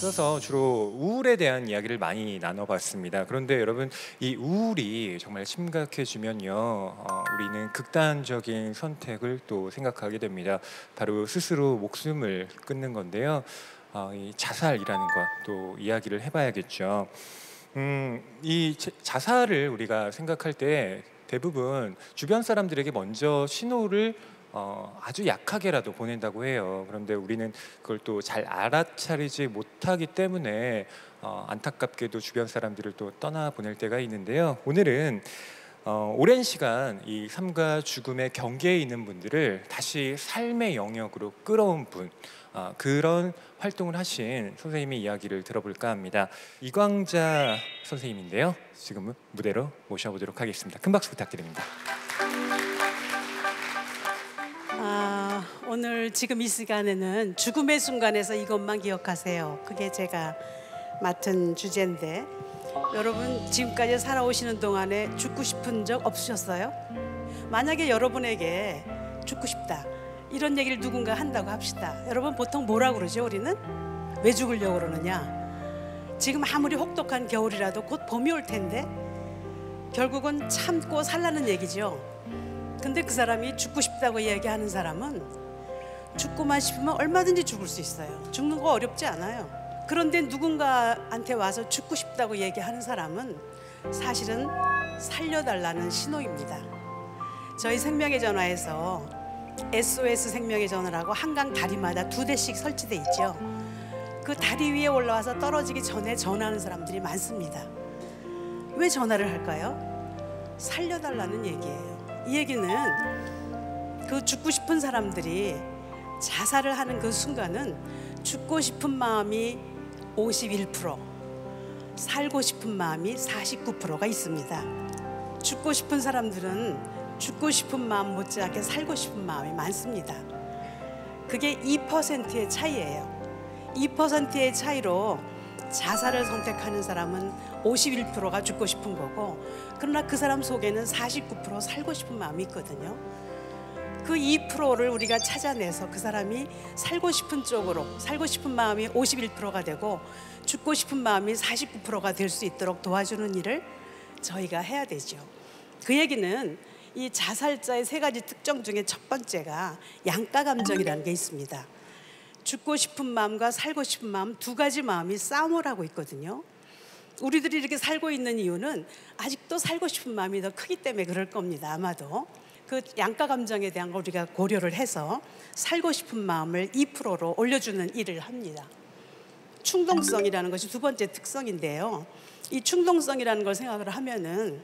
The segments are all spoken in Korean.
앞서서 주로 우울에 대한 이야기를 많이 나눠봤습니다. 그런데 여러분, 이 우울이 정말 심각해지면요, 우리는 극단적인 선택을 또 생각하게 됩니다. 바로 스스로 목숨을 끊는 건데요. 이 자살이라는 것 또 이야기를 해봐야겠죠. 이 자살을 우리가 생각할 때 대부분 주변 사람들에게 먼저 신호를 아주 약하게라도 보낸다고 해요. 그런데 우리는 그걸 또 잘 알아차리지 못하기 때문에 안타깝게도 주변 사람들을 또 떠나보낼 때가 있는데요. 오늘은 오랜 시간 이 삶과 죽음의 경계에 있는 분들을 다시 삶의 영역으로 끌어온 분, 그런 활동을 하신 선생님의 이야기를 들어볼까 합니다. 이광자 선생님인데요. 지금은 무대로 모셔보도록 하겠습니다. 큰 박수 부탁드립니다. 오늘 지금 이 시간에는 죽음의 순간에서 이것만 기억하세요. 그게 제가 맡은 주제인데, 여러분 지금까지 살아오시는 동안에 죽고 싶은 적 없으셨어요? 만약에 여러분에게 죽고 싶다 이런 얘기를 누군가 한다고 합시다. 여러분 보통 뭐라고 그러죠? 우리는 왜 죽으려고 그러느냐? 지금 아무리 혹독한 겨울이라도 곧 봄이 올 텐데 결국은 참고 살라는 얘기죠. 근데 그 사람이 죽고 싶다고 이야기하는 사람은 죽고만 싶으면 얼마든지 죽을 수 있어요. 죽는 거 어렵지 않아요. 그런데 누군가한테 와서 죽고 싶다고 얘기하는 사람은 사실은 살려달라는 신호입니다. 저희 생명의 전화에서 SOS 생명의 전화라고 한강 다리마다 2대씩 설치돼 있죠. 그 다리 위에 올라와서 떨어지기 전에 전화하는 사람들이 많습니다. 왜 전화를 할까요? 살려달라는 얘기예요. 이 얘기는 그 죽고 싶은 사람들이 자살을 하는 그 순간은 죽고 싶은 마음이 51%, 살고 싶은 마음이 49%가 있습니다. 죽고 싶은 사람들은 죽고 싶은 마음 못지않게 살고 싶은 마음이 많습니다. 그게 2%의 차이예요. 2%의 차이로 자살을 선택하는 사람은 51%가 죽고 싶은 거고, 그러나 그 사람 속에는 49% 살고 싶은 마음이 있거든요. 그 2%를 우리가 찾아내서 그 사람이 살고 싶은 쪽으로, 살고 싶은 마음이 51%가 되고 죽고 싶은 마음이 49%가 될 수 있도록 도와주는 일을 저희가 해야 되죠. 그 얘기는 이 자살자의 3가지 특징 중에 첫 번째가 양가 감정이라는 게 있습니다. 죽고 싶은 마음과 살고 싶은 마음, 2가지 마음이 싸움을 하고 있거든요. 우리들이 이렇게 살고 있는 이유는 아직도 살고 싶은 마음이 더 크기 때문에 그럴 겁니다. 아마도 그 양가 감정에 대한 걸 우리가 고려를 해서 살고 싶은 마음을 2%로 올려주는 일을 합니다. 충동성이라는 것이 2번째 특성인데요. 이 충동성이라는 걸 생각을 하면은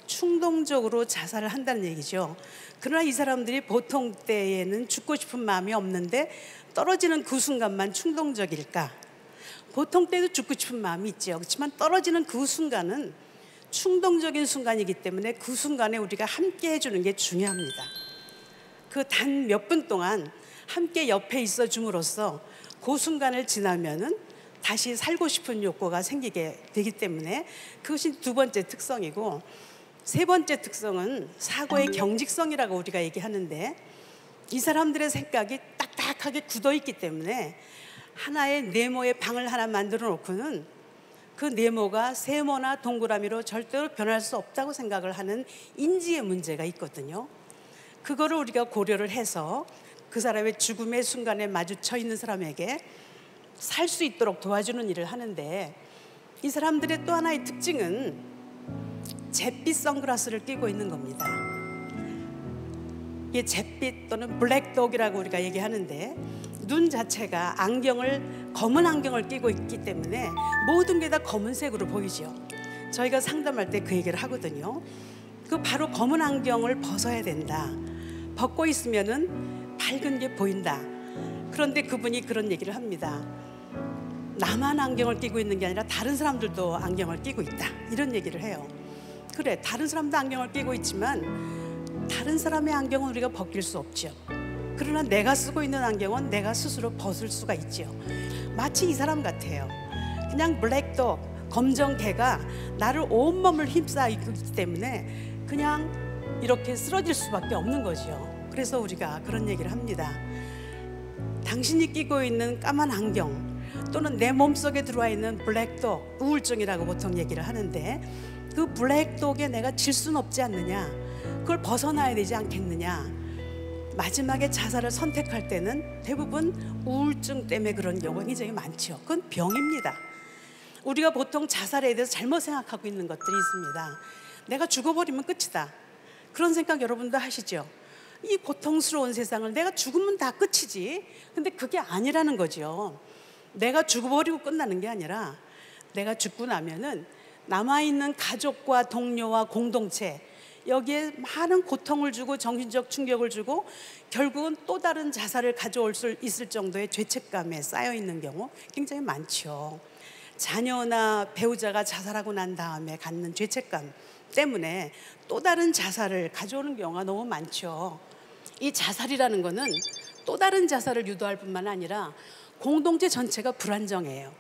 충동적으로 자살을 한다는 얘기죠. 그러나 이 사람들이 보통 때에는 죽고 싶은 마음이 없는데 떨어지는 그 순간만 충동적일까? 보통 때도 죽고 싶은 마음이 있죠. 그렇지만 떨어지는 그 순간은 충동적인 순간이기 때문에 그 순간에 우리가 함께 해주는 게 중요합니다. 그 단 몇 분 동안 함께 옆에 있어 줌으로써 그 순간을 지나면은 다시 살고 싶은 욕구가 생기게 되기 때문에 그것이 2번째 특성이고, 3번째 특성은 사고의 경직성이라고 우리가 얘기하는데, 이 사람들의 생각이 딱딱하게 굳어있기 때문에 하나의 네모의 방을 하나 만들어 놓고는 그 네모가 세모나 동그라미로 절대로 변할 수 없다고 생각을 하는 인지의 문제가 있거든요. 그거를 우리가 고려를 해서 그 사람의 죽음의 순간에 마주쳐 있는 사람에게 살 수 있도록 도와주는 일을 하는데, 이 사람들의 또 하나의 특징은 잿빛 선글라스를 끼고 있는 겁니다. 이게 잿빛 또는 블랙독이라고 우리가 얘기하는데, 눈 자체가 검은 안경을 끼고 있기 때문에 모든 게 다 검은색으로 보이죠. 저희가 상담할 때 그 얘기를 하거든요. 그 바로 검은 안경을 벗어야 된다. 벗고 있으면은 밝은 게 보인다. 그런데 그분이 그런 얘기를 합니다. 나만 안경을 끼고 있는 게 아니라 다른 사람들도 안경을 끼고 있다. 이런 얘기를 해요. 그래, 다른 사람도 안경을 끼고 있지만 다른 사람의 안경은 우리가 벗길 수 없죠. 그러나 내가 쓰고 있는 안경은 내가 스스로 벗을 수가 있죠. 마치 이 사람 같아요. 그냥 블랙독, 검정개가 나를 온몸을 휩싸이기 때문에 그냥 이렇게 쓰러질 수밖에 없는 거죠. 그래서 우리가 그런 얘기를 합니다. 당신이 끼고 있는 까만 안경, 또는 내 몸속에 들어와 있는 블랙독, 우울증이라고 보통 얘기를 하는데 그 블랙독에 내가 질 수는 없지 않느냐, 그걸 벗어나야 되지 않겠느냐. 마지막에 자살을 선택할 때는 대부분 우울증 때문에 그런 경우가 굉장히 많죠. 그건 병입니다. 우리가 보통 자살에 대해서 잘못 생각하고 있는 것들이 있습니다. 내가 죽어버리면 끝이다, 그런 생각 여러분도 하시죠? 이 고통스러운 세상을 내가 죽으면 다 끝이지. 근데 그게 아니라는 거죠. 내가 죽어버리고 끝나는 게 아니라 내가 죽고 나면은 남아있는 가족과 동료와 공동체, 여기에 많은 고통을 주고 정신적 충격을 주고 결국은 또 다른 자살을 가져올 수 있을 정도의 죄책감에 쌓여있는 경우 굉장히 많죠. 자녀나 배우자가 자살하고 난 다음에 갖는 죄책감 때문에 또 다른 자살을 가져오는 경우가 너무 많죠. 이 자살이라는 거는 또 다른 자살을 유도할 뿐만 아니라 공동체 전체가 불안정해요.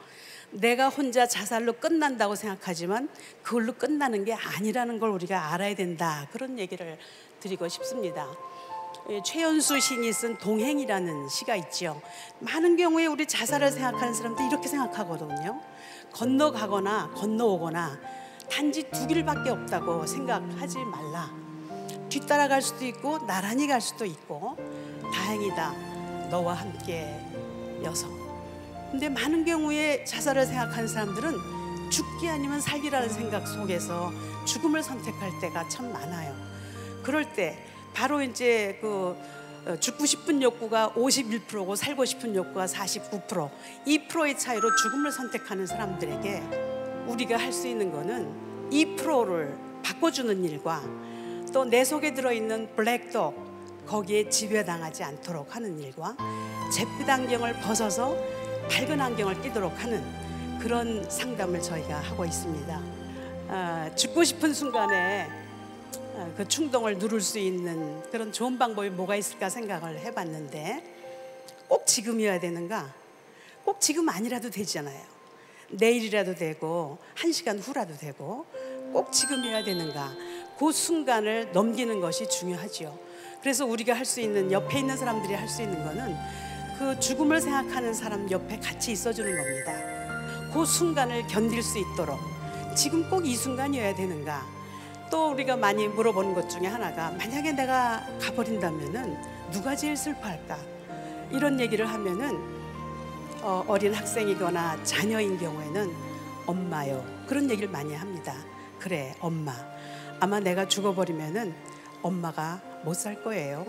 내가 혼자 자살로 끝난다고 생각하지만 그걸로 끝나는 게 아니라는 걸 우리가 알아야 된다, 그런 얘기를 드리고 싶습니다. 최연수 시인이 쓴 동행이라는 시가 있죠. 많은 경우에 우리 자살을 생각하는 사람들이 이렇게 생각하거든요. 건너가거나 건너오거나 단지 두 길밖에 없다고 생각하지 말라. 뒤따라갈 수도 있고 나란히 갈 수도 있고 다행이다, 너와 함께여서. 근데 많은 경우에 자살을 생각하는 사람들은 죽기 아니면 살기라는 생각 속에서 죽음을 선택할 때가 참 많아요. 그럴 때 바로 이제 죽고 싶은 욕구가 51%고 살고 싶은 욕구가 49%, 2%의 차이로 죽음을 선택하는 사람들에게 우리가 할 수 있는 거는 2%를 바꿔주는 일과 또 내 속에 들어있는 블랙독, 거기에 지배당하지 않도록 하는 일과 잿빛 안경을 벗어서 밝은 안경을 끼도록 하는 그런 상담을 저희가 하고 있습니다. 죽고 싶은 순간에 그 충동을 누를 수 있는 그런 좋은 방법이 뭐가 있을까 생각을 해봤는데, 꼭 지금이어야 되는가? 꼭 지금 아니라도 되잖아요. 내일이라도 되고 1시간 후라도 되고 꼭 지금이어야 되는가? 그 순간을 넘기는 것이 중요하죠. 그래서 우리가 할 수 있는, 옆에 있는 사람들이 할 수 있는 거는 그 죽음을 생각하는 사람 옆에 같이 있어주는 겁니다. 그 순간을 견딜 수 있도록 지금 꼭 이 순간이어야 되는가. 또 우리가 많이 물어보는 것 중에 하나가, 만약에 내가 가버린다면은 누가 제일 슬퍼할까, 이런 얘기를 하면은 어린 학생이거나 자녀인 경우에는 엄마요, 그런 얘기를 많이 합니다. 그래, 엄마. 아마 내가 죽어버리면은 엄마가 못 살 거예요.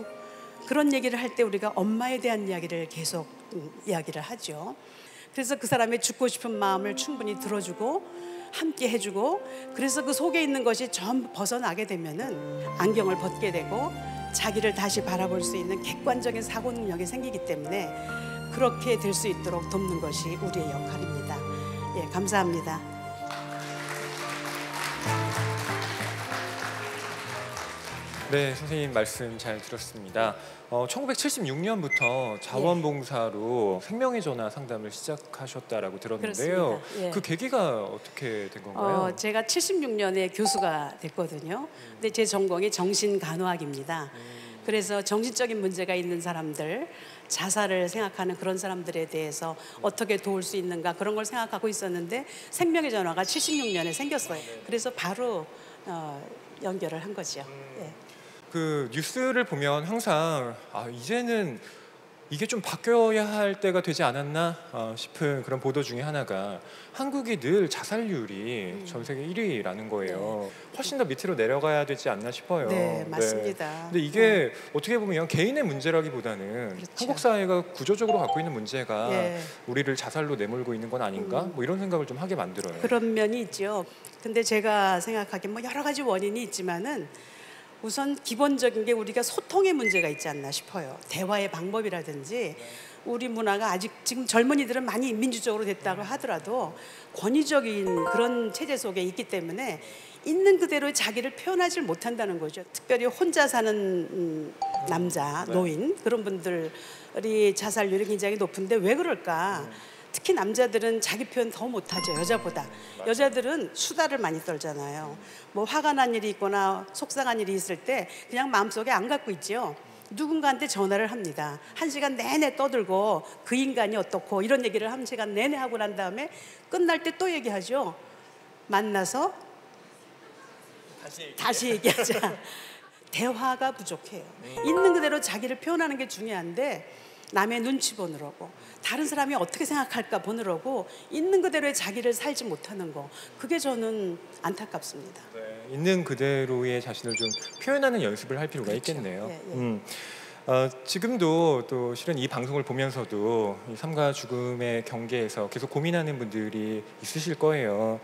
그런 얘기를 할 때 우리가 엄마에 대한 이야기를 계속 이야기를 하죠. 그래서 그 사람의 죽고 싶은 마음을 충분히 들어주고 함께 해주고, 그래서 그 속에 있는 것이 전부 벗어나게 되면은 안경을 벗게 되고 자기를 다시 바라볼 수 있는 객관적인 사고 능력이 생기기 때문에 그렇게 될 수 있도록 돕는 것이 우리의 역할입니다. 예, 감사합니다. 네, 선생님 말씀 잘 들었습니다. 1976년부터 자원봉사로 생명의 전화 상담을 시작하셨다라고 들었는데요. 예. 그 계기가 어떻게 된 건가요? 제가 76년에 교수가 됐거든요. 근데 제 전공이 정신간호학입니다. 그래서 정신적인 문제가 있는 사람들, 자살을 생각하는 그런 사람들에 대해서 어떻게 도울 수 있는가, 그런 걸 생각하고 있었는데 생명의 전화가 76년에 생겼어요. 그래서 바로 연결을 한 거죠. 예. 그 뉴스를 보면 항상 이제는 이게 좀 바뀌어야 할 때가 되지 않았나 싶은 그런 보도 중에 하나가, 한국이 늘 자살률이 전 세계 1위라는 거예요. 훨씬 더 밑으로 내려가야 되지 않나 싶어요. 네, 맞습니다. 근데 이게 어떻게 보면 개인의 문제라기보다는 그렇죠. 한국 사회가 구조적으로 갖고 있는 문제가 예. 우리를 자살로 내몰고 있는 건 아닌가? 뭐 이런 생각을 좀 하게 만들어요. 그런 면이 있죠. 근데 제가 생각하기엔 뭐 여러 가지 원인이 있지만은 우선 기본적인 게 우리가 소통의 문제가 있지 않나 싶어요. 대화의 방법이라든지, 우리 문화가 아직 지금 젊은이들은 많이 민주적으로 됐다고 하더라도 권위적인 그런 체제 속에 있기 때문에 있는 그대로 자기를 표현하지 못한다는 거죠. 특별히 혼자 사는 남자, 노인, 그런 분들이 자살률이 굉장히 높은데 왜 그럴까? 특히 남자들은 자기 표현 더 못하죠, 여자보다. 여자들은 수다를 많이 떨잖아요. 뭐 화가 난 일이 있거나 속상한 일이 있을 때 그냥 마음속에 안 갖고 있죠. 누군가한테 전화를 합니다. 1시간 내내 떠들고 그 인간이 어떻고 이런 얘기를 1시간 내내 하고 난 다음에 끝날 때 또 얘기하죠. 만나서 다시 얘기하자. 대화가 부족해요. 있는 그대로 자기를 표현하는 게 중요한데 남의 눈치 보느라고 다른 사람이 어떻게 생각할까 보느라고 있는 그대로의 자기를 살지 못하는 거, 그게 저는 안타깝습니다. 네, 있는 그대로의 자신을 좀 표현하는 연습을 할 필요가 그렇죠. 있겠네요. 예, 예. 지금도 또 실은 이 방송을 보면서도 이 삶과 죽음의 경계에서 계속 고민하는 분들이 있으실 거예요.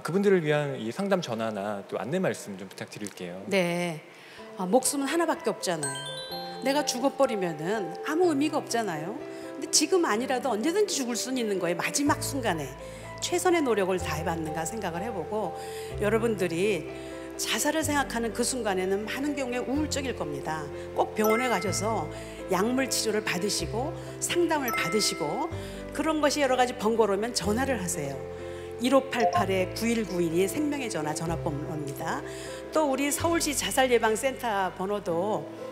그분들을 위한 이 상담 전화나 또 안내 말씀 좀 부탁드릴게요. 네, 목숨은 하나밖에 없잖아요. 내가 죽어버리면은 아무 의미가 없잖아요. 근데 지금 아니라도 언제든지 죽을 수는 있는 거예요. 마지막 순간에 최선의 노력을 다해봤는가 생각을 해보고, 여러분들이 자살을 생각하는 그 순간에는 많은 경우에 우울증일 겁니다. 꼭 병원에 가셔서 약물 치료를 받으시고 상담을 받으시고, 그런 것이 여러 가지 번거로우면 전화를 하세요. 1588-9191이 생명의 전화 전화번호입니다. 또 우리 서울시 자살예방센터 번호도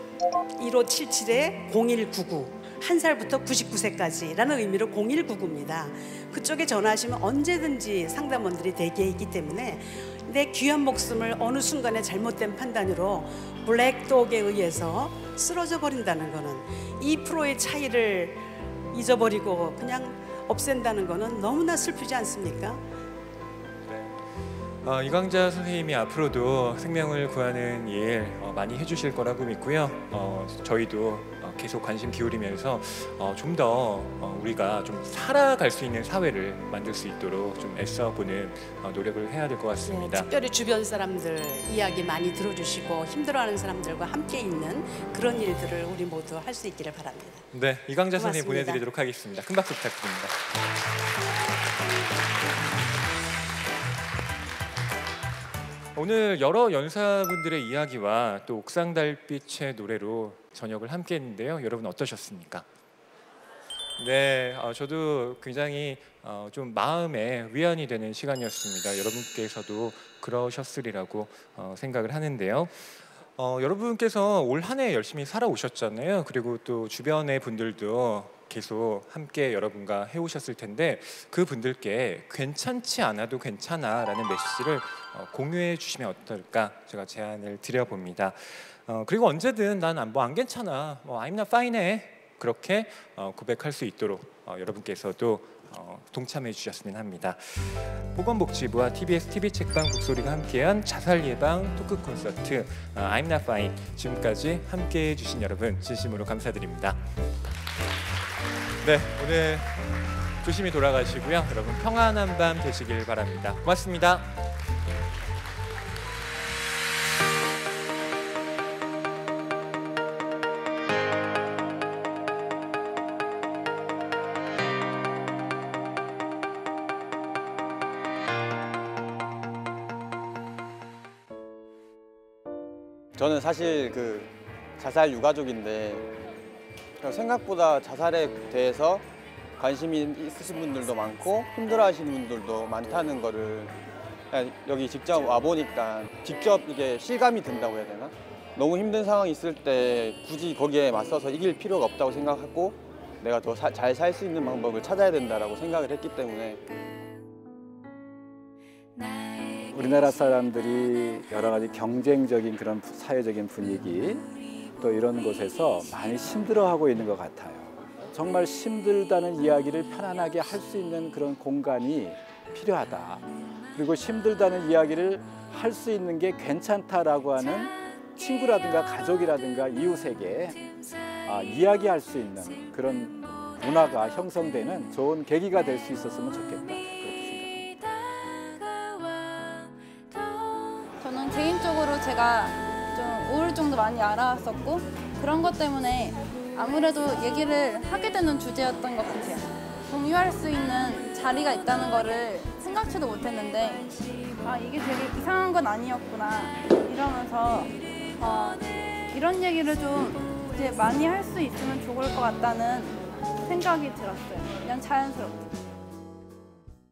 1577-0199, 1살부터 99세까지라는 의미로 0199입니다. 그쪽에 전화하시면 언제든지 상담원들이 대기해 있기 때문에 내 귀한 목숨을 어느 순간에 잘못된 판단으로 블랙독에 의해서 쓰러져 버린다는 거는, 2%의 차이를 잊어버리고 그냥 없앤다는 거는 너무나 슬프지 않습니까? 이광자 선생님이 앞으로도 생명을 구하는 일 많이 해주실 거라고 믿고요. 저희도 계속 관심 기울이면서 좀 더 우리가 좀 살아갈 수 있는 사회를 만들 수 있도록 좀 애써보는 노력을 해야 될 것 같습니다. 특별히 주변 사람들 이야기 많이 들어주시고 힘들어하는 사람들과 함께 있는 그런 일들을 우리 모두 할 수 있기를 바랍니다. 네, 이광자 선생님 고맙습니다. 보내드리도록 하겠습니다. 큰 박수 부탁드립니다. 오늘 여러 연사분들의 이야기와 또 옥상 달빛의 노래로 저녁을 함께 했는데요. 여러분 어떠셨습니까? 네, 저도 굉장히 좀 마음에 위안이 되는 시간이었습니다. 여러분께서도 그러셨으리라고 생각을 하는데요. 여러분께서 올 한 해 열심히 살아오셨잖아요. 그리고 또 주변의 분들도 계속 함께 여러분과 해오셨을 텐데, 그 분들께 괜찮지 않아도 괜찮아라는 메시지를 공유해 주시면 어떨까 제가 제안을 드려봅니다. 그리고 언제든 난 안 괜찮아, I'm not fine해, 그렇게 고백할 수 있도록 여러분께서도 동참해 주셨으면 합니다. 보건복지부와 TBS TV 책방 북소리가 함께한 자살 예방 토크 콘서트 I'm Not Fine, 지금까지 함께해 주신 여러분 진심으로 감사드립니다. 네, 오늘 조심히 돌아가시고요. 여러분 평안한 밤 되시길 바랍니다. 고맙습니다. 저는 사실 그 자살 유가족인데, 생각보다 자살에 대해서 관심이 있으신 분들도 많고 힘들어하시는 분들도 많다는 거를 여기 직접 와보니까 직접 이게 실감이 든다고 해야 되나? 너무 힘든 상황이 있을 때 굳이 거기에 맞서서 이길 필요가 없다고 생각하고 내가 더 잘 살 수 있는 방법을 찾아야 된다고 생각을 했기 때문에. 우리나라 사람들이 여러 가지 경쟁적인 그런 사회적인 분위기, 또 이런 곳에서 많이 힘들어하고 있는 것 같아요. 정말 힘들다는 이야기를 편안하게 할 수 있는 그런 공간이 필요하다. 그리고 힘들다는 이야기를 할 수 있는 게 괜찮다라고 하는 친구라든가 가족이라든가 이웃에게 이야기할 수 있는 그런 문화가 형성되는 좋은 계기가 될 수 있었으면 좋겠다. 그렇게 생각합니다. 저는 개인적으로 제가 좀 우울증도 많이 알아왔었고, 그런 것 때문에 아무래도 얘기를 하게 되는 주제였던 것 같아요. 공유할 수 있는 자리가 있다는 거를 생각지도 못했는데, 이게 되게 이상한 건 아니었구나 이러면서 이런 얘기를 좀 이제 많이 할 수 있으면 좋을 것 같다는 생각이 들었어요. 그냥 자연스럽게.